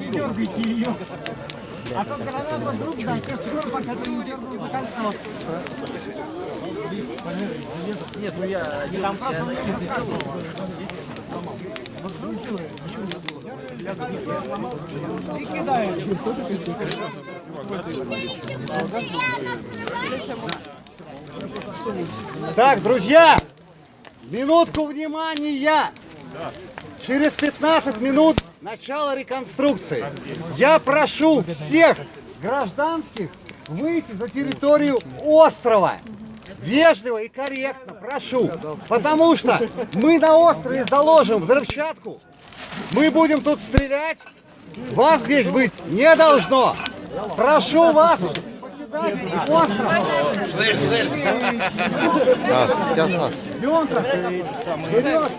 Не дергайте ее. А то граната вдруг, да, костер, пока ты не дернул за кольцо. Нет, ну я не там И кидаешь. Так, друзья, минутку внимания. Через 15 минут начало реконструкции. Я прошу всех гражданских выйти за территорию острова. Вежливо и корректно прошу. Потому что мы на острове заложим взрывчатку. Мы будем тут стрелять. Вас здесь быть не должно. Прошу вас покидать остров. Лёнка, вперед!